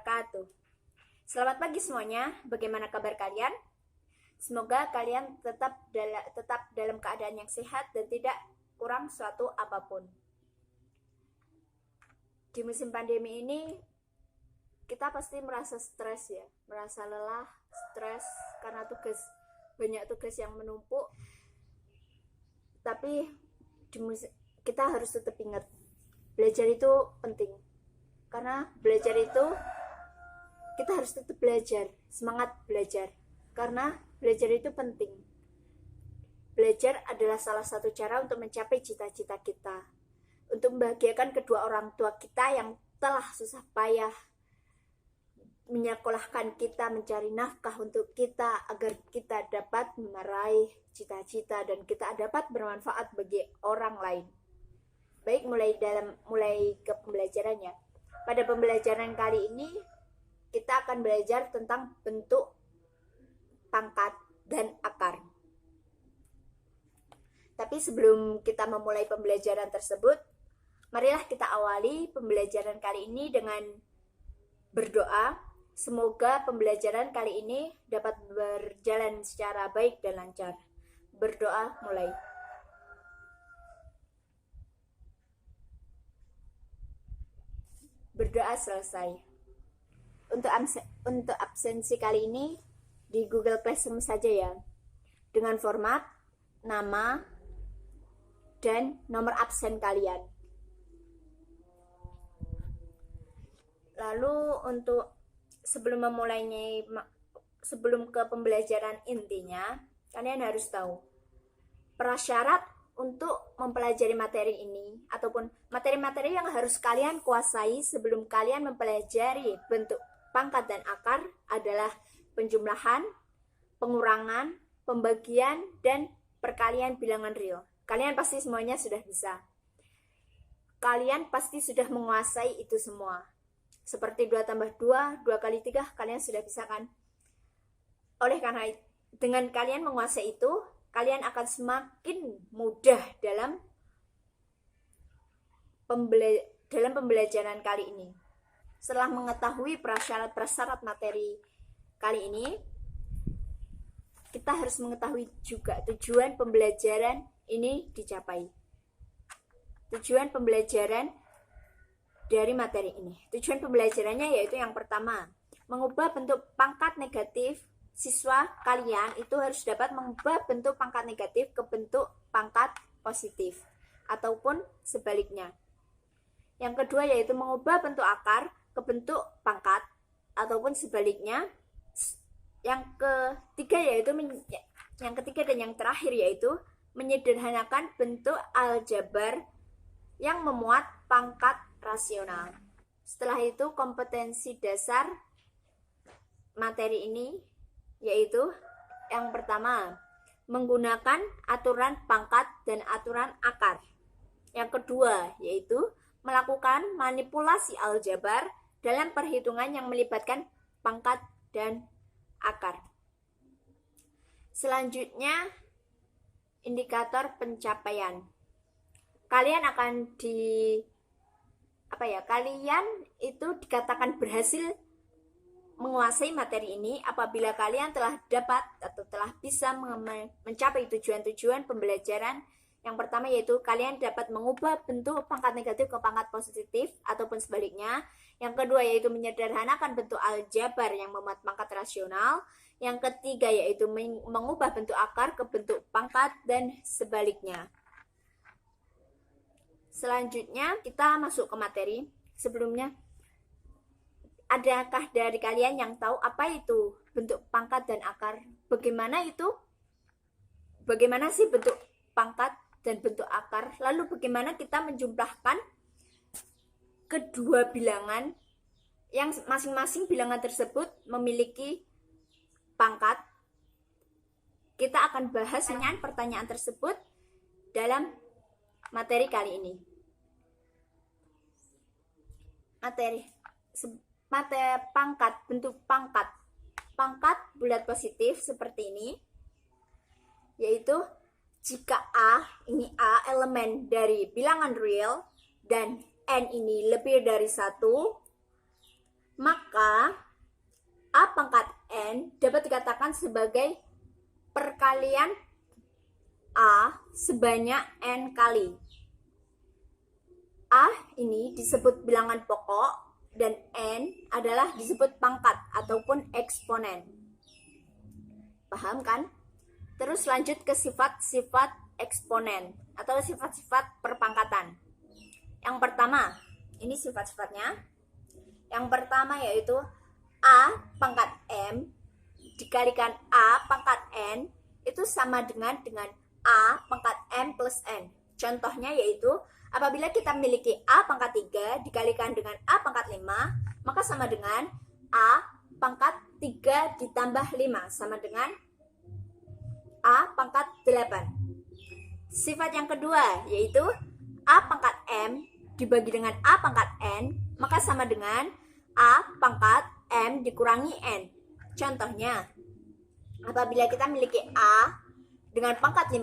wabarakatuh. Selamat pagi semuanya, bagaimana kabar kalian? Semoga kalian tetap dalam keadaan yang sehat dan tidak kurang suatu apapun. Di musim pandemi ini, kita pasti merasa stres ya, merasa lelah, stres karena banyak tugas yang menumpuk. Tapi kita harus tetap ingat, belajar itu penting. Karena belajar itu, kita harus tetap belajar, semangat belajar. Karena belajar itu penting. Belajar adalah salah satu cara untuk mencapai cita-cita kita. Untuk membahagiakan kedua orang tua kita yang telah susah payah menyekolahkan kita, mencari nafkah untuk kita, agar kita dapat meraih cita-cita dan kita dapat bermanfaat bagi orang lain. Baik, mulai ke pembelajarannya. Pada pembelajaran kali ini, kita akan belajar tentang bentuk, pangkat, dan akar. Tapi sebelum kita memulai pembelajaran tersebut, marilah kita awali pembelajaran kali ini dengan berdoa. Semoga pembelajaran kali ini dapat berjalan secara baik dan lancar. Berdoa mulai. Berdoa selesai. Untuk absensi kali ini di Google Classroom saja ya, dengan format nama dan nomor absen kalian. Lalu untuk sebelum ke pembelajaran intinya, kalian harus tahu prasyarat untuk mempelajari materi ini ataupun materi-materi yang harus kalian kuasai sebelum kalian mempelajari bentuk, pangkat, dan akar adalah penjumlahan, pengurangan, pembagian, dan perkalian bilangan real. Kalian pasti semuanya sudah bisa. Kalian pasti sudah menguasai itu semua. Seperti 2 tambah 2, 2 kali 3, kalian sudah bisa kan? Oleh karena dengan kalian menguasai itu, kalian akan semakin mudah dalam pembelajaran kali ini. Setelah mengetahui prasyarat materi kali ini, kita harus mengetahui juga tujuan pembelajaran ini dicapai. Tujuan pembelajaran dari materi ini. Tujuan pembelajarannya yaitu yang pertama, mengubah bentuk pangkat negatif. Siswa kalian itu harus dapat mengubah bentuk pangkat negatif ke bentuk pangkat positif ataupun sebaliknya. Yang kedua yaitu mengubah bentuk akar ke bentuk pangkat ataupun sebaliknya. Yang ketiga dan yang terakhir yaitu menyederhanakan bentuk aljabar yang memuat pangkat rasional. Setelah itu kompetensi dasar materi ini yaitu yang pertama, menggunakan aturan pangkat dan aturan akar. Yang kedua, yaitu melakukan manipulasi aljabar dalam perhitungan yang melibatkan pangkat dan akar. Selanjutnya, indikator pencapaian. Kalian itu dikatakan berhasil menguasai materi ini apabila kalian telah dapat atau telah bisa mencapai tujuan-tujuan pembelajaran. Yang pertama yaitu kalian dapat mengubah bentuk pangkat negatif ke pangkat positif ataupun sebaliknya. Yang kedua yaitu menyederhanakan bentuk aljabar yang memuat pangkat rasional. Yang ketiga yaitu mengubah bentuk akar ke bentuk pangkat dan sebaliknya. Selanjutnya kita masuk ke materi. Sebelumnya, adakah dari kalian yang tahu apa itu bentuk pangkat dan akar? Bagaimana sih bentuk pangkat dan bentuk akar? Lalu bagaimana kita menjumlahkan kedua bilangan yang masing-masing bilangan tersebut memiliki pangkat? Kita akan bahas pertanyaan tersebut dalam materi kali ini. Materi pangkat, bentuk pangkat bulat positif seperti ini, yaitu jika ini A elemen dari bilangan real dan N ini lebih dari 1, maka dikatakan sebagai perkalian A sebanyak N kali. A ini disebut bilangan pokok dan N adalah disebut pangkat ataupun eksponen. Paham kan? Terus lanjut ke sifat-sifat eksponen atau sifat-sifat perpangkatan. Yang pertama, ini sifat-sifatnya. Yang pertama yaitu A pangkat M dikalikan A pangkat N itu sama dengan A pangkat M plus N. Contohnya yaitu apabila kita memiliki A pangkat 3 dikalikan dengan A pangkat 5, maka sama dengan A pangkat 3 ditambah 5 sama dengan A pangkat 8. Sifat yang kedua yaitu A pangkat M dibagi dengan A pangkat N, maka sama dengan A pangkat M dikurangi N. Contohnya, apabila kita memiliki A dengan pangkat 5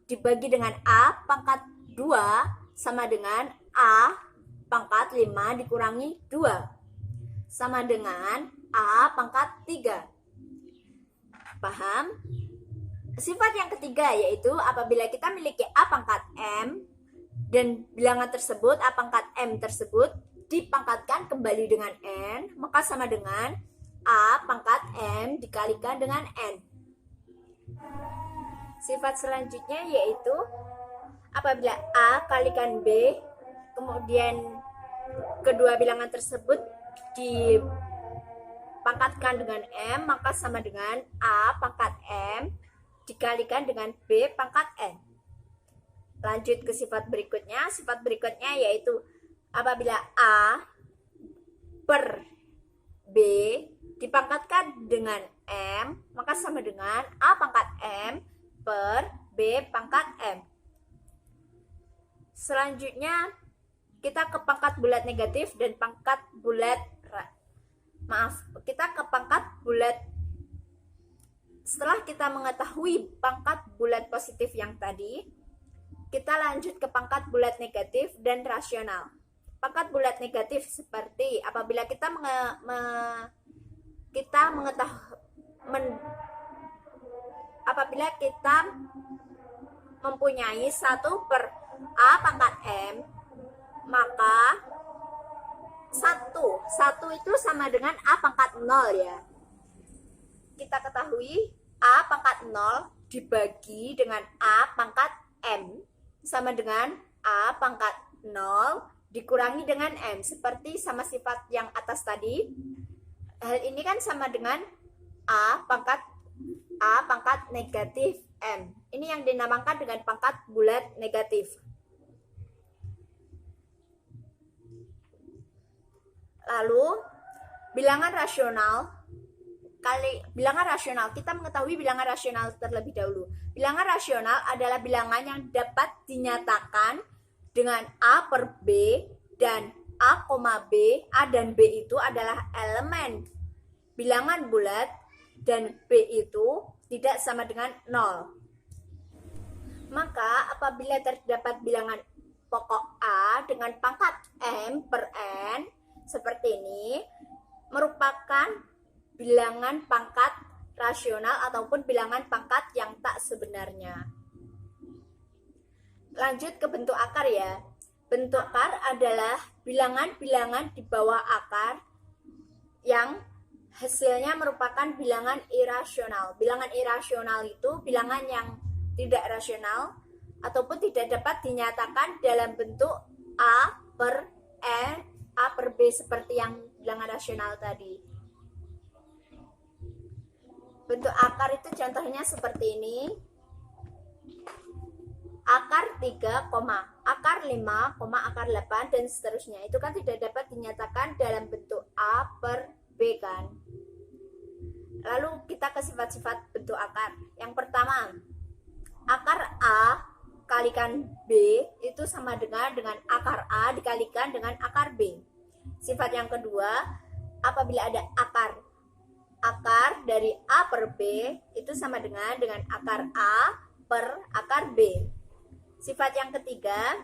dibagi dengan A pangkat 2 sama dengan A pangkat 5 dikurangi 2 sama dengan A pangkat 3. Paham? Sifat yang ketiga yaitu apabila kita memiliki A pangkat M dan bilangan tersebut, A pangkat M tersebut dipangkatkan kembali dengan N, maka sama dengan A pangkat M dikalikan dengan N. Sifat selanjutnya yaitu apabila A kalikan B, kemudian kedua bilangan tersebut dipangkatkan dengan M, maka sama dengan A pangkat M dikalikan dengan B pangkat N. Lanjut ke sifat berikutnya. Sifat berikutnya yaitu apabila A per B dipangkatkan dengan M, maka sama dengan A pangkat M per B pangkat M. Selanjutnya kita ke pangkat bulat negatif dan pangkat bulat kita ke pangkat bulat. Setelah kita mengetahui pangkat bulat positif yang tadi, kita lanjut ke pangkat bulat negatif dan rasional. Pangkat bulat negatif seperti apabila kita apabila kita mempunyai 1 per A pangkat M, maka 1 itu sama dengan A pangkat 0 ya. Kita ketahui A pangkat 0 dibagi dengan A pangkat M sama dengan A pangkat 0 dikurangi dengan M. Seperti sama sifat yang atas tadi, hal ini kan sama dengan A pangkat negatif M. Ini yang dinamakan dengan pangkat bulat negatif. Lalu bilangan rasional. Kita mengetahui bilangan rasional terlebih dahulu. Bilangan rasional adalah bilangan yang dapat dinyatakan dengan A per B dan A, B, A dan B itu adalah elemen bilangan bulat dan B itu tidak sama dengan 0. Maka apabila terdapat bilangan pokok A dengan pangkat M per N seperti ini, merupakan bilangan pangkat rasional ataupun bilangan pangkat yang tak sebenarnya. Lanjut ke bentuk akar ya. Bentuk akar adalah bilangan-bilangan di bawah akar yang hasilnya merupakan bilangan irasional. Bilangan irasional itu bilangan yang tidak rasional ataupun tidak dapat dinyatakan dalam bentuk A per N, A per B seperti yang bilangan rasional tadi. Bentuk akar itu contohnya seperti ini. Akar 3, akar 5, akar 8 dan seterusnya. Itu kan tidak dapat dinyatakan dalam bentuk A per B kan. Lalu kita ke sifat-sifat bentuk akar. Yang pertama, akar A kalikan B itu sama dengan akar A dikalikan dengan akar B. Sifat yang kedua, apabila ada akar dari A per B itu sama dengan akar A per akar B. Sifat yang ketiga,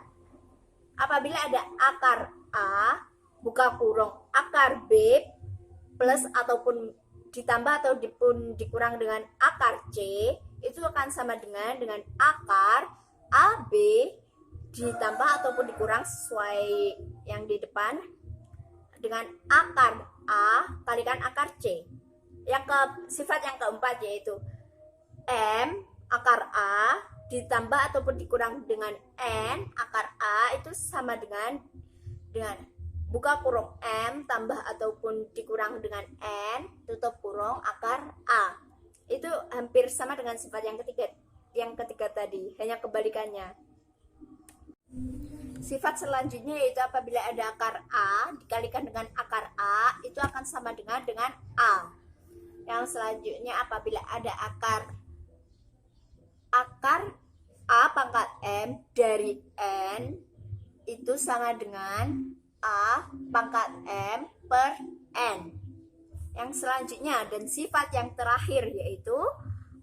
apabila ada akar A buka kurung akar B plus ataupun ditambah atau dikurang dengan akar C itu akan sama dengan akar AB ditambah ataupun dikurang sesuai yang di depan dengan akar A kalikan akar C. Sifat yang keempat yaitu M akar A ditambah ataupun dikurang dengan N akar A itu sama dengan buka kurung M tambah ataupun dikurang dengan N tutup kurung akar A. Itu hampir sama dengan sifat yang ketiga tadi, hanya kebalikannya. Sifat selanjutnya yaitu apabila ada akar A dikalikan dengan akar A itu akan sama dengan A. Yang selanjutnya apabila ada akar A pangkat M dari N itu sama dengan A pangkat M per N. Yang selanjutnya dan sifat yang terakhir yaitu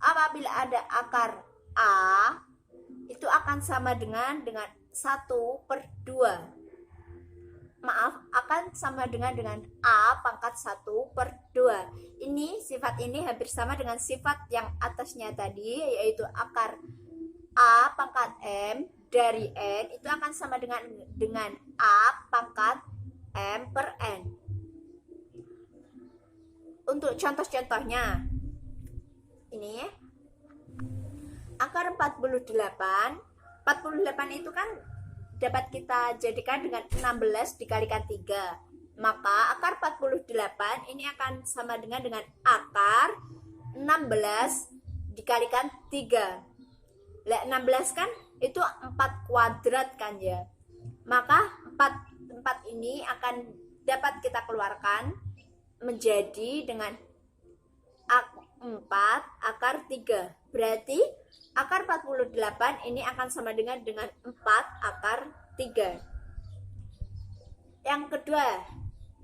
apabila ada akar A itu akan sama dengan 1/2. Maaf, akan sama dengan A pangkat 1/2. Ini sifat ini hampir sama dengan sifat yang atasnya tadi yaitu akar A pangkat M dari N itu akan sama dengan A pangkat M per N. Untuk contoh-contohnya ini akar 48 itu kan dapat kita jadikan dengan 16 dikalikan 3. Maka akar 48 ini akan sama dengan akar 16 dikalikan 3. 16 kan itu 4 kuadrat kan ya. Maka 4 ini akan dapat kita keluarkan menjadi dengan 4 akar 3. Berarti akar 48 ini akan sama dengan 4 akar 3. Yang kedua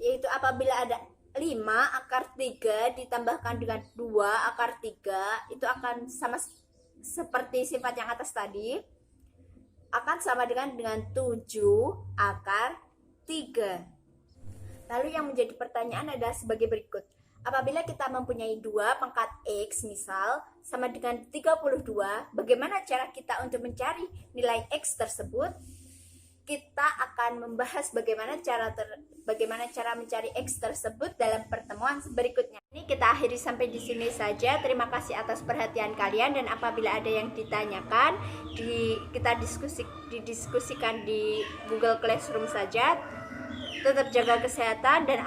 yaitu apabila ada 5 akar 3 ditambahkan dengan 2 akar 3 itu akan sama seperti sifat yang atas tadi, akan sama dengan 7 akar 3. Lalu yang menjadi pertanyaan adalah sebagai berikut. Apabila kita mempunyai 2 pangkat X misal sama dengan 32, bagaimana cara kita untuk mencari nilai X tersebut? Kita akan membahas bagaimana cara mencari X tersebut dalam pertemuan berikutnya. Ini kita akhiri sampai di sini saja. Terima kasih atas perhatian kalian dan apabila ada yang ditanyakan kita didiskusikan di Google Classroom saja. Tetap jaga kesehatan dan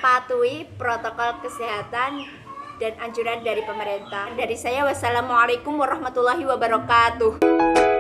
patuhi protokol kesehatan dan anjuran dari pemerintah. Dari saya, wassalamualaikum warahmatullahi wabarakatuh.